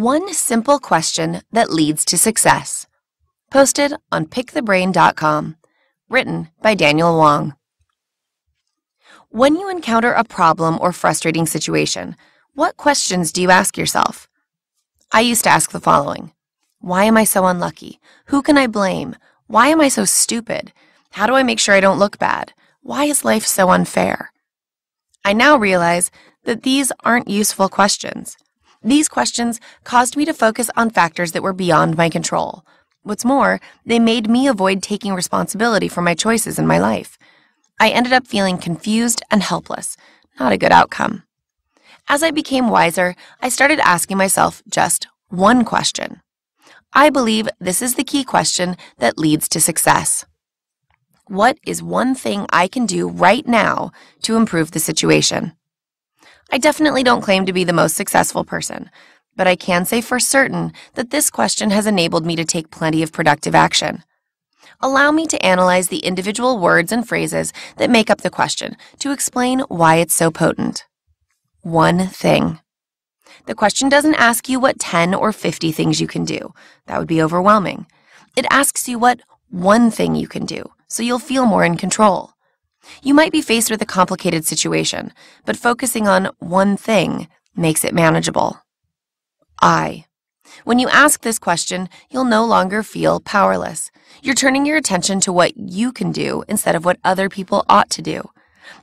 One simple question that leads to success. Posted on pickthebrain.com. Written by Daniel Wong. When you encounter a problem or frustrating situation, what questions do you ask yourself? I used to ask the following. Why am I so unlucky? Who can I blame? Why am I so stupid? How do I make sure I don't look bad? Why is life so unfair? I now realize that these aren't useful questions. These questions caused me to focus on factors that were beyond my control. What's more, they made me avoid taking responsibility for my choices in my life. I ended up feeling confused and helpless. Not a good outcome. As I became wiser, I started asking myself just one question. I believe this is the key question that leads to success. What is one thing I can do right now to improve the situation? I definitely don't claim to be the most successful person, but I can say for certain that this question has enabled me to take plenty of productive action. Allow me to analyze the individual words and phrases that make up the question to explain why it's so potent. One thing. The question doesn't ask you what 10 or 50 things you can do. That would be overwhelming. It asks you what one thing you can do, so you'll feel more in control. You might be faced with a complicated situation, but focusing on one thing makes it manageable. When you ask this question, you'll no longer feel powerless. You're turning your attention to what you can do instead of what other people ought to do.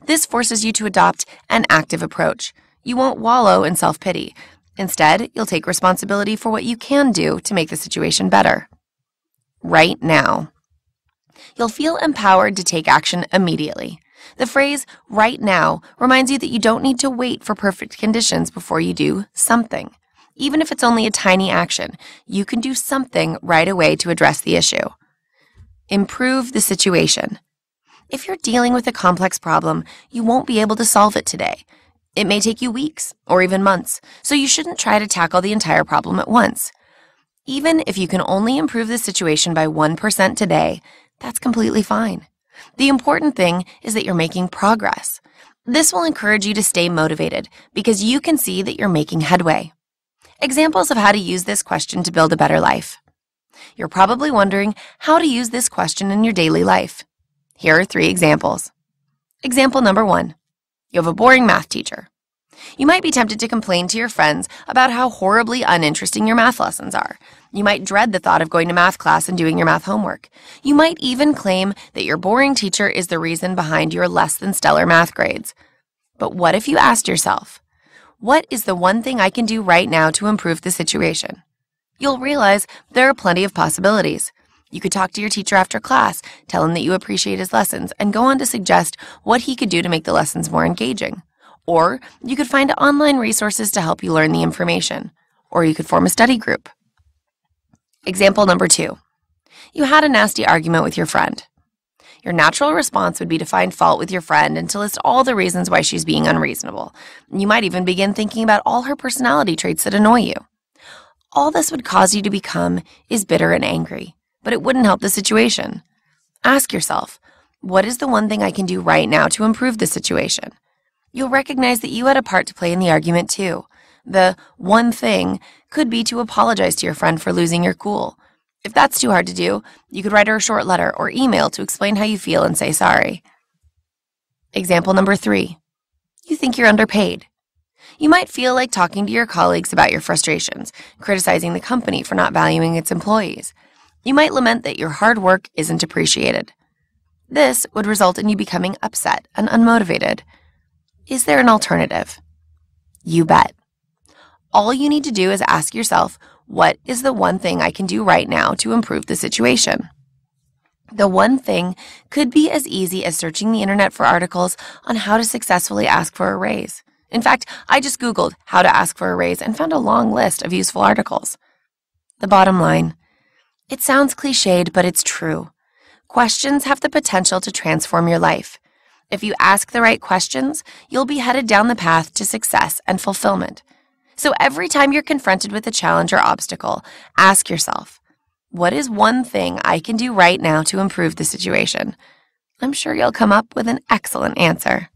This forces you to adopt an active approach. You won't wallow in self-pity. Instead, you'll take responsibility for what you can do to make the situation better. Right now. You'll feel empowered to take action immediately. The phrase, right now, reminds you that you don't need to wait for perfect conditions before you do something. Even if it's only a tiny action, you can do something right away to address the issue. Improve the situation. If you're dealing with a complex problem, you won't be able to solve it today. It may take you weeks or even months, so you shouldn't try to tackle the entire problem at once. Even if you can only improve the situation by 1% today, that's completely fine. The important thing is that you're making progress. This will encourage you to stay motivated because you can see that you're making headway. Examples of how to use this question to build a better life. You're probably wondering how to use this question in your daily life. Here are 3 examples. Example number 1. You have a boring math teacher. You might be tempted to complain to your friends about how horribly uninteresting your math lessons are. You might dread the thought of going to math class and doing your math homework. You might even claim that your boring teacher is the reason behind your less than stellar math grades. But what if you asked yourself, what is the one thing I can do right now to improve the situation? You'll realize there are plenty of possibilities. You could talk to your teacher after class, tell him that you appreciate his lessons, and go on to suggest what he could do to make the lessons more engaging. Or you could find online resources to help you learn the information. Or you could form a study group. Example number 2. You had a nasty argument with your friend. Your natural response would be to find fault with your friend and to list all the reasons why she's being unreasonable. You might even begin thinking about all her personality traits that annoy you. All this would cause you to become is bitter and angry, but it wouldn't help the situation. Ask yourself, what is the one thing I can do right now to improve the situation? You'll recognize that you had a part to play in the argument too. The one thing could be to apologize to your friend for losing your cool. If that's too hard to do, you could write her a short letter or email to explain how you feel and say sorry. Example number 3. You think you're underpaid. You might feel like talking to your colleagues about your frustrations, criticizing the company for not valuing its employees. You might lament that your hard work isn't appreciated. This would result in you becoming upset and unmotivated. Is there an alternative? You bet. All you need to do is ask yourself, what is the one thing I can do right now to improve the situation? The one thing could be as easy as searching the internet for articles on how to successfully ask for a raise. In fact, I just Googled how to ask for a raise and found a long list of useful articles. The bottom line, it sounds cliched, but it's true. Questions have the potential to transform your life. If you ask the right questions, you'll be headed down the path to success and fulfillment. So every time you're confronted with a challenge or obstacle, ask yourself, what is one thing I can do right now to improve the situation? I'm sure you'll come up with an excellent answer.